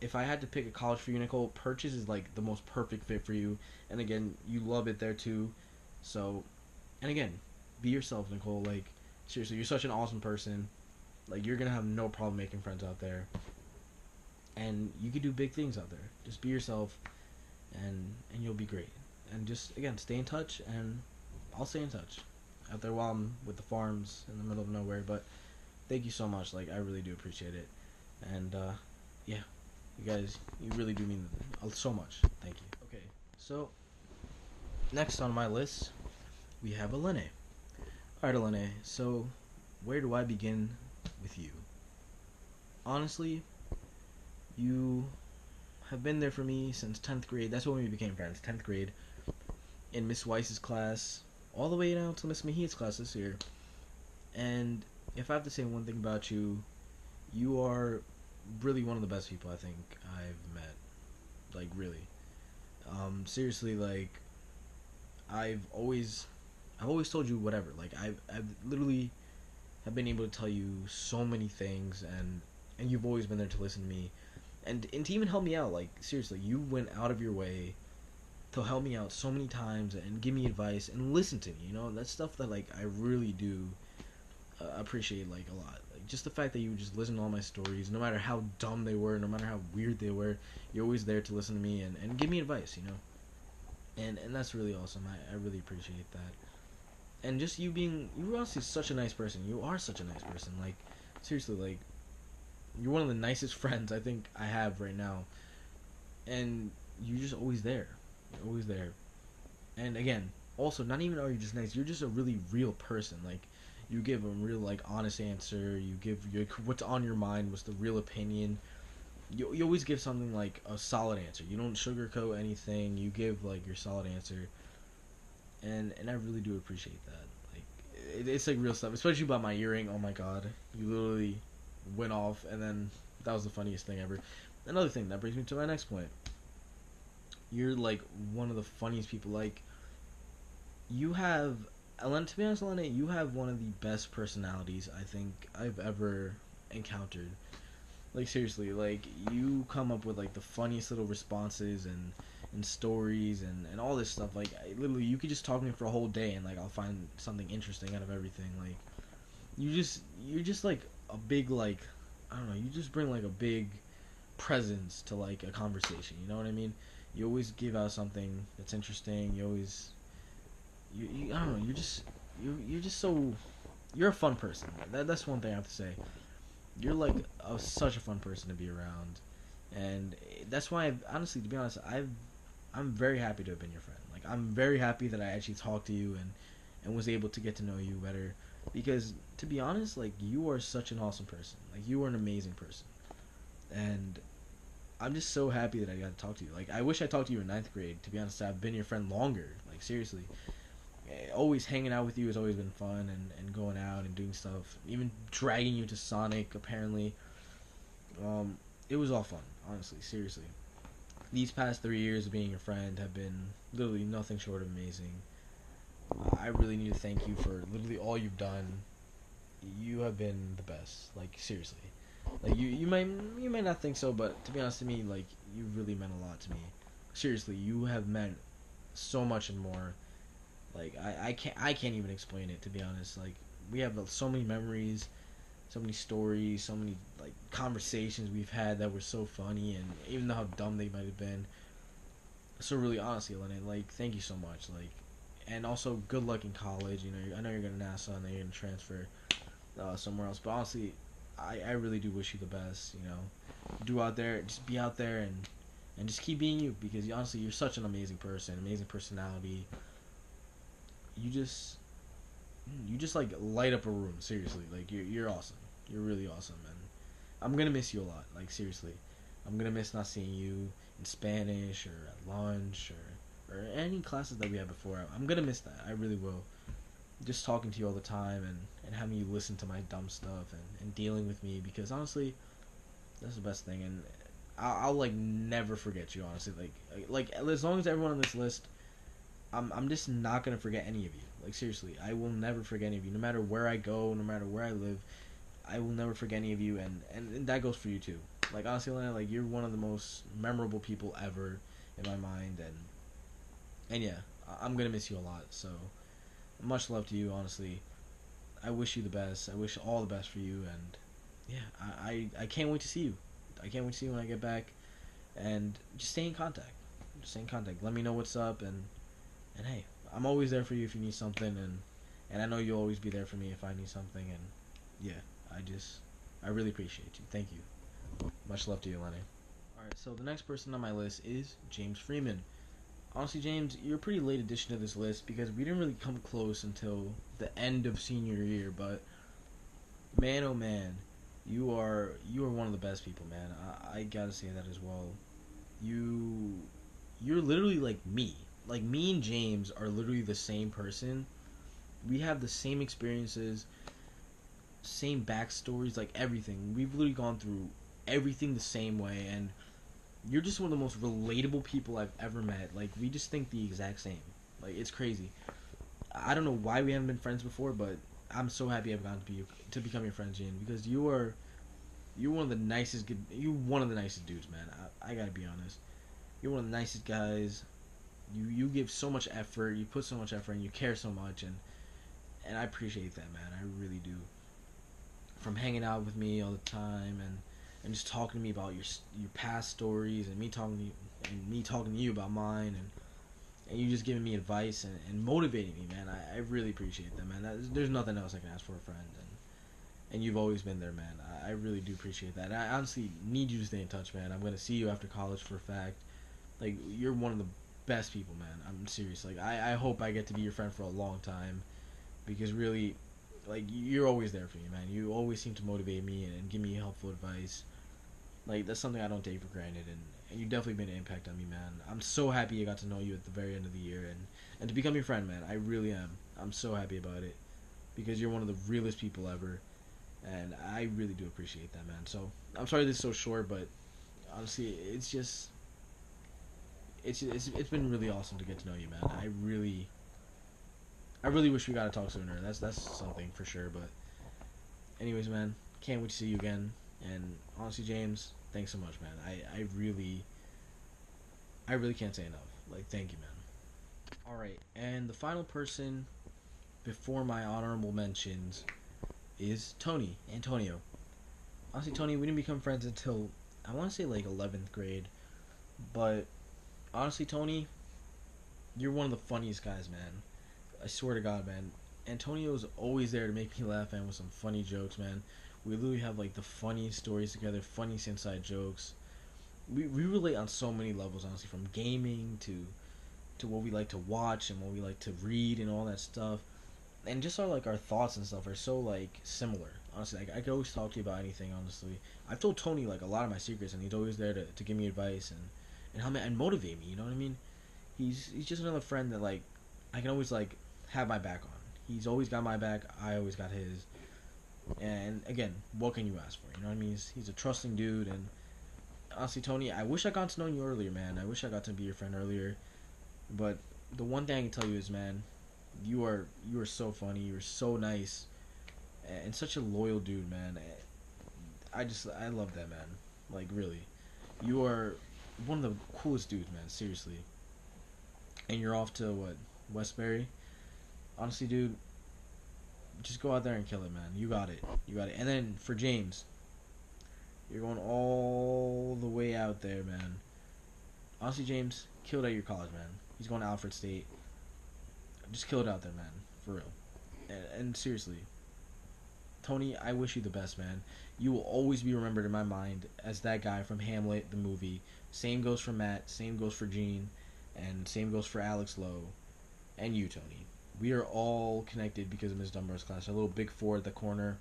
if I had to pick a college for you, Nicole, purchase is like the most perfect fit for you. And again, you love it there too. So, and again, be yourself, Nicole. Like, seriously, you're such an awesome person. Like, you're gonna have no problem making friends out there, and you can do big things out there. Just be yourself, and you'll be great. And just again, stay in touch, and I'll stay in touch out there while I'm with the farms in the middle of nowhere. But thank you so much. Like, I really do appreciate it, and yeah, you guys, you really do mean so much. Thank you. Okay, so next on my list, we have Elene. Alright, Elene, so where do I begin with you? Honestly, you have been there for me since 10th grade. That's when we became friends, 10th grade, in Miss Weiss's class, all the way down to Miss Mejia's class this year. And if I have to say one thing about you, you are really one of the best people I think I've met. Like, really. Seriously, like, I've always told you whatever. Like, I've literally have been able to tell you so many things, and you've always been there to listen to me, and to even help me out. Like, seriously, you went out of your way to help me out so many times and give me advice and listen to me. You know, that's stuff that like I really do appreciate like a lot. Like, just the fact that you just listen to all my stories, no matter how dumb they were, no matter how weird they were, you're always there to listen to me and give me advice. You know, and that's really awesome. I really appreciate that. And just you're honestly such a nice person. You are such a nice person. Like, seriously, like, you're one of the nicest friends I think I have right now. And you're just always there. You're always there. And again, also, not even are you just nice, you're just a really real person. Like, you give a real, like, honest answer. You give what's on your mind, what's the real opinion. You always give something, like, a solid answer. You don't sugarcoat anything. You give, like, your solid answer. And I really do appreciate that. Like, it's like real stuff, especially about my earring. Oh my god, you literally went off, and then that was the funniest thing ever. Another thing that brings me to my next point. You're like one of the funniest people. Like, you have, Elene, to be honest, Elene, you have one of the best personalities I think I've ever encountered. Like, seriously, like, you come up with like the funniest little responses and stories and all this stuff. Like, literally, you could just talk to me for a whole day and like I'll find something interesting out of everything. Like, you're just like a big, like, I don't know, you just bring like a big presence to like a conversation. You know what I mean? You always give out something that's interesting. You always I don't know. You're just so, you're a fun person. That's one thing I have to say. You're like such a fun person to be around, and that's why honestly, to be honest, I'm very happy to have been your friend. Like, I'm very happy that I actually talked to you and was able to get to know you better, because to be honest, like, you are such an awesome person. Like, you are an amazing person, and I'm just so happy that I got to talk to you. Like, I wish I talked to you in ninth grade. To be honest, I've been your friend longer. Like, seriously, always hanging out with you has always been fun, and going out and doing stuff, even dragging you to Sonic apparently. It was all fun, honestly, seriously. These past 3 years of being your friend have been literally nothing short of amazing. I really need to thank you for literally all you've done. You have been the best, like, seriously. Like, you might not think so, but to be honest, to me, like, you really meant a lot to me. Seriously, you have meant so much and more. Like, I can't even explain it, to be honest. Like, we have so many memories, so many stories, so many like conversations we've had that were so funny, and even though how dumb they might have been. So really, honestly, Elene, like, thank you so much. Like, and also good luck in college. You know, I know you're going to NASA and then you're going to transfer somewhere else. But honestly, I really do wish you the best. You know, do out there, just be out there and just keep being you, because honestly, you're such an amazing person, amazing personality. You just like light up a room. Seriously, like you're awesome. You're really awesome, and I'm gonna miss you a lot. Like seriously, I'm gonna miss not seeing you in Spanish or at lunch or any classes that we had before. I'm gonna miss that. I really will. Just talking to you all the time and having you listen to my dumb stuff and dealing with me, because honestly, that's the best thing. And I'll like never forget you. Honestly, like as long as everyone on this list, I'm just not gonna forget any of you. Like seriously, I will never forget any of you. No matter where I go, no matter where I live, I will never forget any of you. And that goes for you too. Like honestly, Elena, like you're one of the most memorable people ever in my mind. And yeah, I'm gonna miss you a lot. So much love to you. Honestly, I wish you the best. I wish all the best for you. And yeah, I can't wait to see you. I can't wait to see you when I get back. And just stay in contact. Just stay in contact. Let me know what's up. And hey, I'm always there for you if you need something, and I know you'll always be there for me if I need something. And yeah, I really appreciate you. Thank you. Much love to you, Elene. Alright, so the next person on my list is James Freeman. Honestly, James, you're a pretty late addition to this list because we didn't really come close until the end of senior year, but man, oh man, you are one of the best people, man. I gotta say that as well. You're literally like me. Like me and James are literally the same person. We have the same experiences, same backstories, like everything. We've literally gone through everything the same way, and you're just one of the most relatable people I've ever met. Like we just think the exact same. Like it's crazy. I don't know why we haven't been friends before, but I'm so happy I've gotten to become your friend, James, because you're one of the nicest dudes, man. I gotta be honest. You're one of the nicest guys. You give so much effort, you put so much effort, and you care so much, and I appreciate that, man. I really do. From hanging out with me all the time and just talking to me about your past stories, and me talking to you about mine, and you just giving me advice and motivating me, man. I really appreciate that, man. There's nothing else I can ask for a friend, and you've always been there, man. I really do appreciate that. And I honestly need you to stay in touch, man. I'm gonna see you after college for a fact. Like you're one of the best people, man. I'm serious. Like I hope I get to be your friend for a long time, because really, like you're always there for me, man. You always seem to motivate me and give me helpful advice. Like that's something I don't take for granted, and you've definitely been an impact on me, man. I'm so happy I got to know you at the very end of the year and to become your friend, man. I really am. I'm so happy about it, because you're one of the realest people ever, and I really do appreciate that, man. So I'm sorry this is so short, but honestly, it's been really awesome to get to know you, man. I really wish we got to talk sooner. That's something for sure. But anyways, man, can't wait to see you again. And honestly, James, thanks so much, man. I really can't say enough. Like, thank you, man. All right, and the final person before my honorable mentions is Antonio. Honestly, Tony, we didn't become friends until I want to say like 11th grade, but honestly, Tony, you're one of the funniest guys, man. I swear to God, man. Antonio's always there to make me laugh, man, with some funny jokes, man. We literally have like the funniest stories together, funniest inside jokes. We relate on so many levels, honestly, from gaming to what we like to watch and what we like to read and all that stuff. And just our thoughts and stuff are so like similar. Honestly, like I could always talk to you about anything. Honestly, I've told Tony like a lot of my secrets, and he's always there to give me advice and help me and motivate me. You know what I mean? He's just another friend that like I can always like have my back on. He's always got my back. I always got his. And again, what can you ask for? You know what I mean? He's a trusting dude. And honestly, Tony, I wish I got to know you earlier, man. I wish I got to be your friend earlier. But the one thing I can tell you is, man, you are so funny. You're so nice, and such a loyal dude, man. I love that, man. Like really, you are one of the coolest dudes, man. Seriously. And you're off to what, Westbury? Honestly, dude, just go out there and kill it, man. You got it. You got it. And then for James, you're going all the way out there, man. Honestly, James, kill it at your college, man. He's going to Alfred State. Just kill it out there, man. For real. And seriously, Tony, I wish you the best, man. You will always be remembered in my mind as that guy from Hamlet, the movie. Same goes for Matt, same goes for Gene, and same goes for Alex Lowe, and you, Tony. We are all connected because of Ms. Dunbar's class. Our little big four at the corner.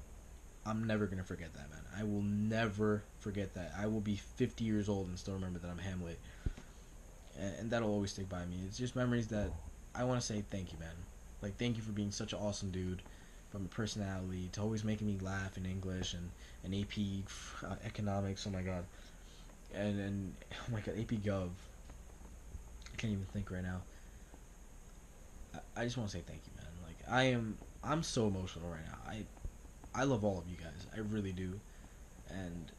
I'm never going to forget that, man. I will never forget that. I will be 50 years old and still remember that I'm Hamlet. And that'll always stick by me. It's just memories that I want to say thank you, man. Like, thank you for being such an awesome dude. From your personality to always making me laugh in English and AP economics. Oh my god, and oh my god, AP Gov. I can't even think right now. I just want to say thank you, man. Like I'm so emotional right now. I love all of you guys. I really do, and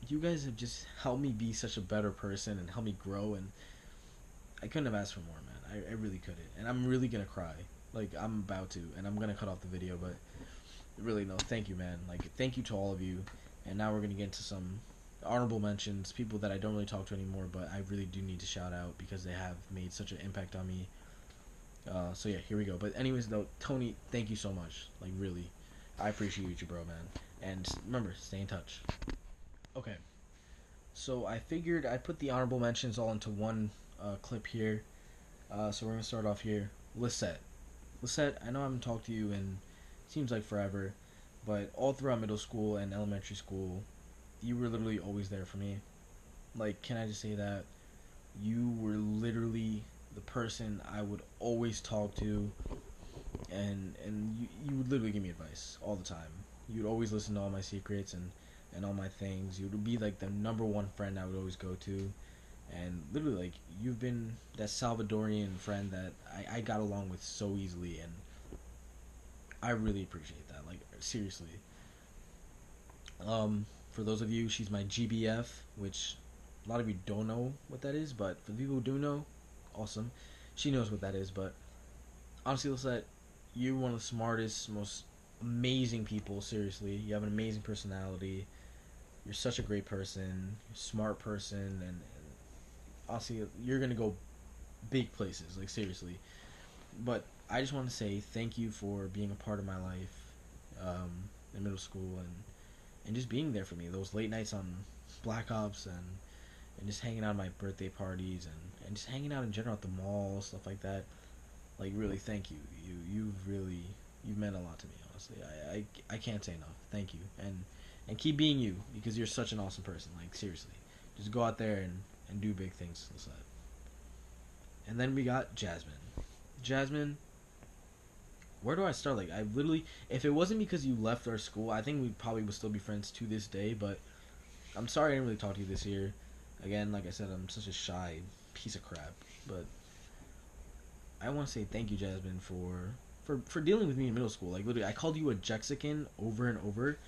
you guys have just helped me be such a better person and helped me grow. And I couldn't have asked for more, man. I really couldn't. And I'm really gonna cry. Like, I'm about to, and I'm gonna cut off the video, but really, no, thank you, man. Like, thank you to all of you. And now we're gonna get into some honorable mentions, people that I don't really talk to anymore, but I really do need to shout out because they have made such an impact on me. So yeah, here we go. But anyways, though, Tony, thank you so much. Like, really, I appreciate you, bro, man. And remember, stay in touch. Okay, so I figured I'd put the honorable mentions all into one clip here. So we're gonna start off here. Lisette. Lisette, I know I haven't talked to you in seems like forever, but all throughout middle school and elementary school, you were literally always there for me. Like, can I just say that? You were literally the person I would always talk to, and you would literally give me advice all the time. You'd always listen to all my secrets and all my things. You would be like the number one friend I would always go to. And literally, like, you've been that Salvadorian friend that I got along with so easily, and I really appreciate that. Like, seriously. For those of you, she's my GBF, which a lot of you don't know what that is, but for the people who do know, awesome. She knows what that is, but honestly, Lisette, you're one of the smartest, most amazing people, seriously. You have an amazing personality. You're such a great person, smart person, and honestly, you're gonna go big places, like, seriously. But I just want to say thank you for being a part of my life in middle school, and just being there for me. Those late nights on Black Ops, and just hanging out at my birthday parties, and just hanging out in general at the mall, stuff like that. Like, really, thank you. You've meant a lot to me, honestly. I can't say enough. Thank you, and keep being you, because you're such an awesome person. Like, seriously, just go out there and do big things. And then we got Jasmine. Jasmine, where do I start? Like, I literally, if it wasn't because you left our school, I think we probably would still be friends to this day. But I'm sorry I didn't really talk to you this year. Again, like I said, I'm such a shy piece of crap. But I want to say thank you, Jasmine, for dealing with me in middle school. Like, literally, I called you a Jexican over and over,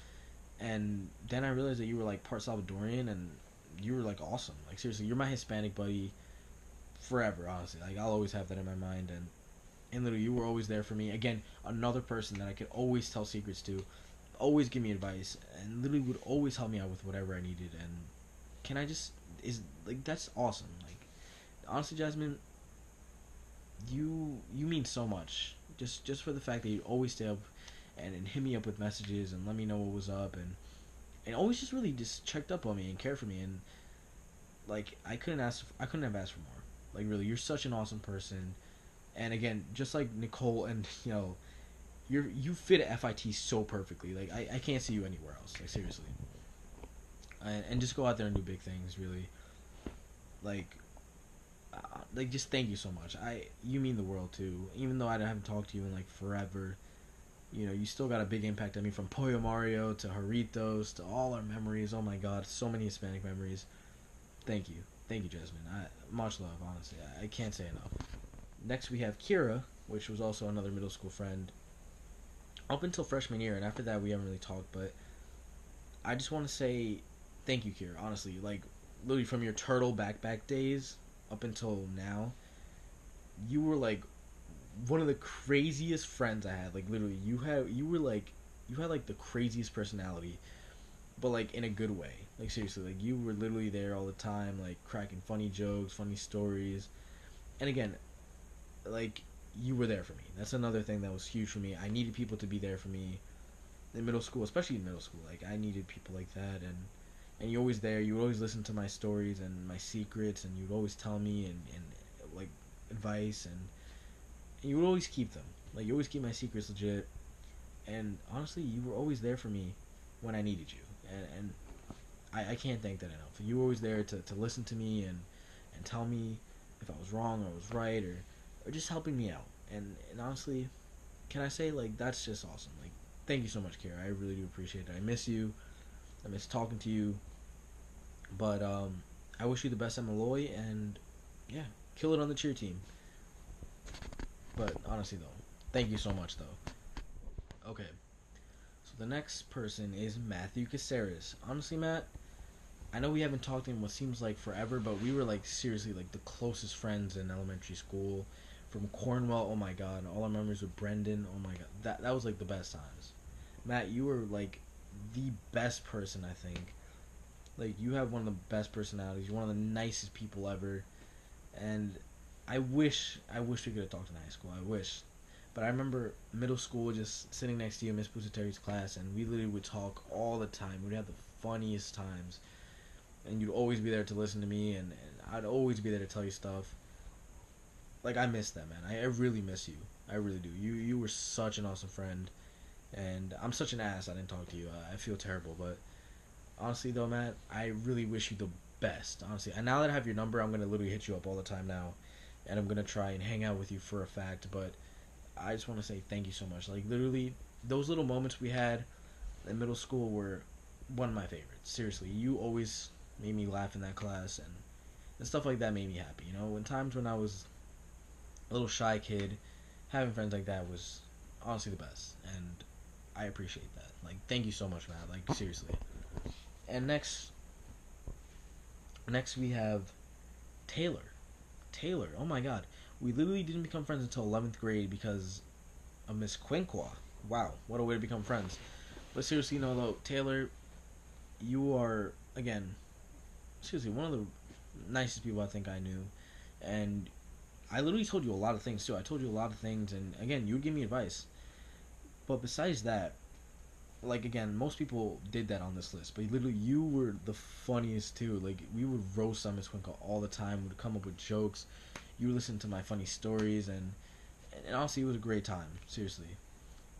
and then I realized that you were like part Salvadorian, and you were like awesome. Like, seriously, you're my Hispanic buddy forever, honestly. Like, I'll always have that in my mind, and literally, you were always there for me. Again, another person that I could always tell secrets to, always give me advice, and literally would always help me out with whatever I needed. And can I just, is, like, that's awesome. Like, honestly, Jasmine, you mean so much. Just for the fact that you always stay up and hit me up with messages and let me know what was up, and always just really just checked up on me and cared for me. And like, I couldn't have asked for more. Like, really, you're such an awesome person. And again, just like Nicole, and you fit at FIT so perfectly. Like, I can't see you anywhere else. Like, seriously. And just go out there and do big things. Really, like just thank you so much. You mean the world too. Even though I haven't talked to you in like forever, you still got a big impact on me, from Pollo Mario to Jarritos to all our memories. Oh my God, so many Hispanic memories. Thank you, Jasmine. Much love, honestly. I can't say enough. Next we have Kira, which was also another middle school friend up until freshman year, and after that we haven't really talked. But I just want to say thank you, Kira. Honestly, like, literally from your turtle backpack days up until now, you were like one of the craziest friends I had. Like, literally, you had like the craziest personality, but like in a good way. Like, seriously, like, you were literally there all the time, like cracking funny jokes, funny stories. And again, like, you were there for me. That's another thing that was huge for me. I needed people to be there for me. in middle school, especially in middle school. Like I needed people like that, and you're always there. You would always listen to my stories and my secrets, and you'd always tell me and like advice, and you would always keep them. Like you always keep my secrets legit, and honestly, you were always there for me when I needed you, and I can't thank that enough. You were always there to listen to me and tell me if I was wrong or I was right, or just helping me out. And honestly, can I say, like, that's just awesome. Like, thank you so much, Kara. I really do appreciate it. I miss you. I miss talking to you. But I wish you the best at Malloy, and yeah, kill it on the cheer team. But honestly, though, thank you so much, though. Okay, so the next person is Matthew Caceres. Honestly, Matt, I know we haven't talked in what seems like forever, but we were like seriously like the closest friends in elementary school. From Cornwell, oh my god, all our memories with Brendan, oh my god, that was like the best times. Matt, you were like the best person, I think. Like you have one of the best personalities. You're one of the nicest people ever, and I wish we could have talked in high school. I wish, but I remember middle school just sitting next to you in Miss Pusateri's class, and we literally would talk all the time. We'd have the funniest times, and you'd always be there to listen to me, and I'd always be there to tell you stuff. Like I miss that, man. I really miss you. I really do. You were such an awesome friend, and I'm such an ass I didn't talk to you. I feel terrible, but honestly though, Matt, I really wish you the best. Honestly, and now that I have your number, I'm gonna literally hit you up all the time now, and I'm gonna try and hang out with you for a fact. But I just want to say thank you so much. Like literally, those little moments we had in middle school were one of my favorites. Seriously, you always made me laugh in that class, and stuff like that made me happy. You know, in times when I was a little shy kid, having friends like that was honestly the best, and I appreciate that. Like, thank you so much, Matt. Like, seriously. And next we have Taylor. Taylor, oh my god. We literally didn't become friends until 11th grade because of Miss Quinqua. Wow, what a way to become friends. But seriously, no, though, Taylor, you are, again, seriously, one of the nicest people I think I knew. And I literally told you a lot of things, too. I told you a lot of things, and again, you would give me advice. But besides that, like, again, most people did that on this list, but literally, you were the funniest, too. Like, we would roast on Miss Winkle all the time. We would come up with jokes. You would listen to my funny stories, and honestly, it was a great time. Seriously.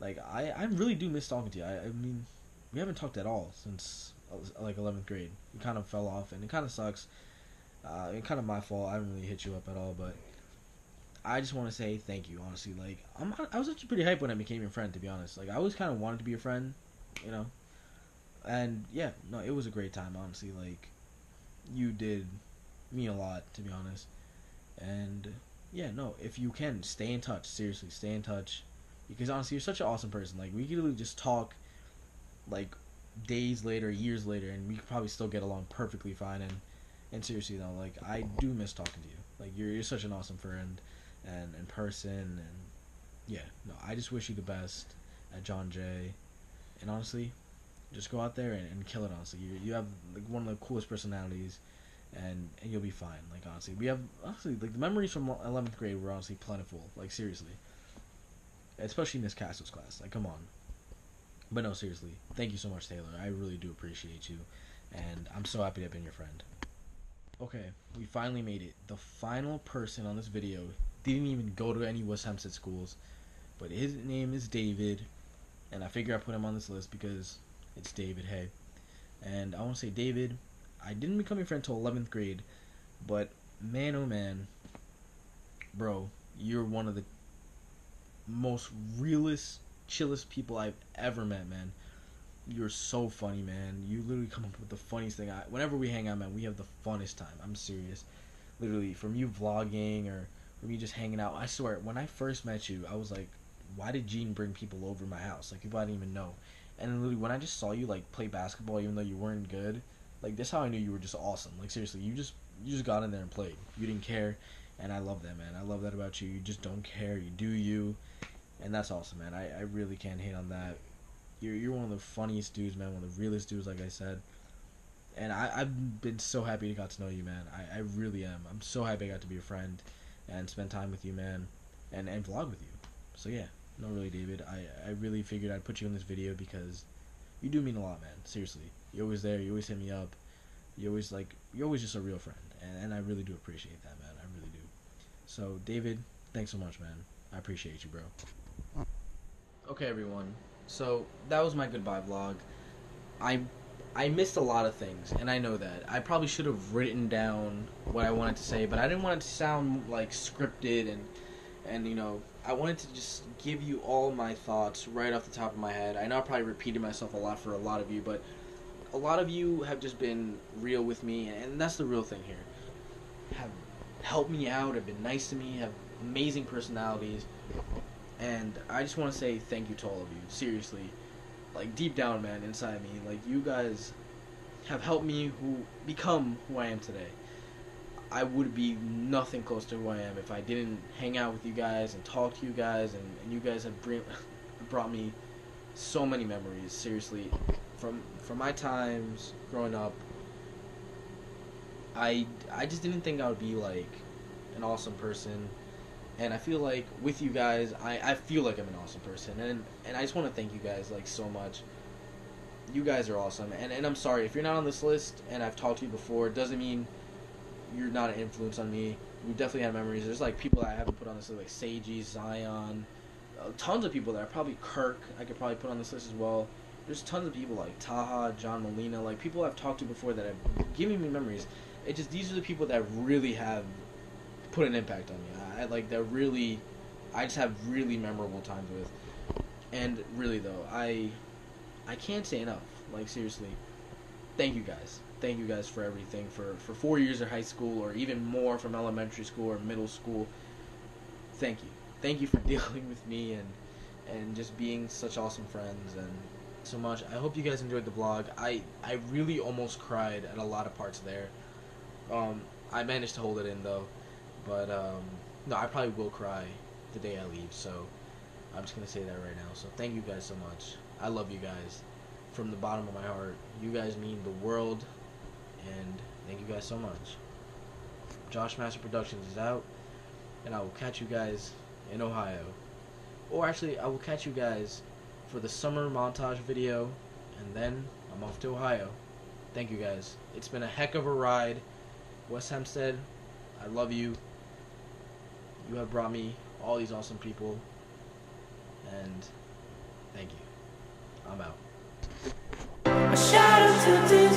Like, I really do miss talking to you. I mean, we haven't talked at all since, like, 11th grade. We kind of fell off, and it kind of sucks. It's kind of my fault. I didn't really hit you up at all, but I just want to say thank you, honestly. Like, I was actually pretty hyped when I became your friend, to be honest. Like, I always kind of wanted to be your friend, you know? And, yeah, no, it was a great time, honestly. Like, you did mean a lot, to be honest. And, yeah, no, if you can, stay in touch. Seriously, stay in touch. Because, honestly, you're such an awesome person. Like, we could literally just talk, like, days later, years later, and we could probably still get along perfectly fine. And seriously, though, like, I do miss talking to you. Like, you're such an awesome friend and in person, and yeah, no, I just wish you the best at John Jay, and honestly, just go out there and kill it. Honestly, you have like one of the coolest personalities, and you'll be fine. Like honestly, we have honestly like the memories from 11th grade were honestly plentiful. Like seriously, especially Miss Castle's class. Like come on, but no, seriously, thank you so much, Taylor. I really do appreciate you, and I'm so happy to have been your friend. Okay, we finally made it. The final person on this video didn't even go to any West Hempstead schools, but his name is David, and I figure I put him on this list because it's David, hey. And I want to say, David, I didn't become your friend until 11th grade, but man, oh man, bro, you're one of the most realest, chillest people I've ever met, man. You're so funny, man. You literally come up with the funniest thing. Whenever we hang out, man, we have the funnest time. I'm serious. Literally, from you vlogging or from you just hanging out. I swear, when I first met you, I was like, why did Gene bring people over to my house? Like, people I didn't even know. And then literally, when I just saw you, like, play basketball even though you weren't good, like, that's how I knew you were just awesome. Like, seriously, you just got in there and played. You didn't care. And I love that, man. I love that about you. You just don't care. You do you. And that's awesome, man. I really can't hate on that. You're one of the funniest dudes, man. One of the realest dudes, like I said. And I've been so happy to got to know you, man. I really am. I'm so happy I got to be your friend and spend time with you, man. And vlog with you. So, yeah. No, really, David. I really figured I'd put you in this video because you do mean a lot, man. Seriously. You're always there. You always hit me up. You're always just a real friend. And I really do appreciate that, man. I really do. So, David, thanks so much, man. I appreciate you, bro. Okay, everyone. So, that was my goodbye vlog. I missed a lot of things, and I know that. I probably should have written down what I wanted to say, but I didn't want it to sound like scripted and you know, I wanted to just give you all my thoughts right off the top of my head. I know I probably repeated myself a lot for a lot of you, but a lot of you have just been real with me, and that's the real thing here. Have helped me out, have been nice to me, have amazing personalities, and I just want to say thank you to all of you. Seriously, like deep down, man, inside me, like you guys have helped me become who I am today. I would be nothing close to who I am if I didn't hang out with you guys and talk to you guys, and you guys have brought me so many memories. Seriously, from my times growing up, I just didn't think I would be like an awesome person, and I feel like with you guys, I feel like I'm an awesome person, and I just want to thank you guys like so much. You guys are awesome, and I'm sorry if you're not on this list and I've talked to you before. It doesn't mean you're not an influence on me. We definitely have memories. There's like people that I haven't put on this list, like Seiji, Zion, tons of people that are probably Kirk. I could probably put on this list as well. There's tons of people like Taha, John Molina, like people I've talked to before that have given me memories. It just, these are the people that really have put an impact on me. I just have really memorable times with. And really though, I can't say enough. Like seriously, thank you guys. Thank you guys for everything, for 4 years of high school, or even more from elementary school or middle school. Thank you. Thank you for dealing with me and just being such awesome friends and so much. I hope you guys enjoyed the vlog. I really almost cried at a lot of parts there. I managed to hold it in though, but no, I probably will cry the day I leave, so I'm just gonna say that right now. So thank you guys so much. I love you guys from the bottom of my heart. You guys mean the world, and thank you guys so much. Josh Master Productions is out, and I will catch you guys in Ohio. Or actually, I will catch you guys for the summer montage video, and then I'm off to Ohio. Thank you guys. It's been a heck of a ride. West Hempstead, I love you. You have brought me all these awesome people, and thank you. I'm out. A shadow to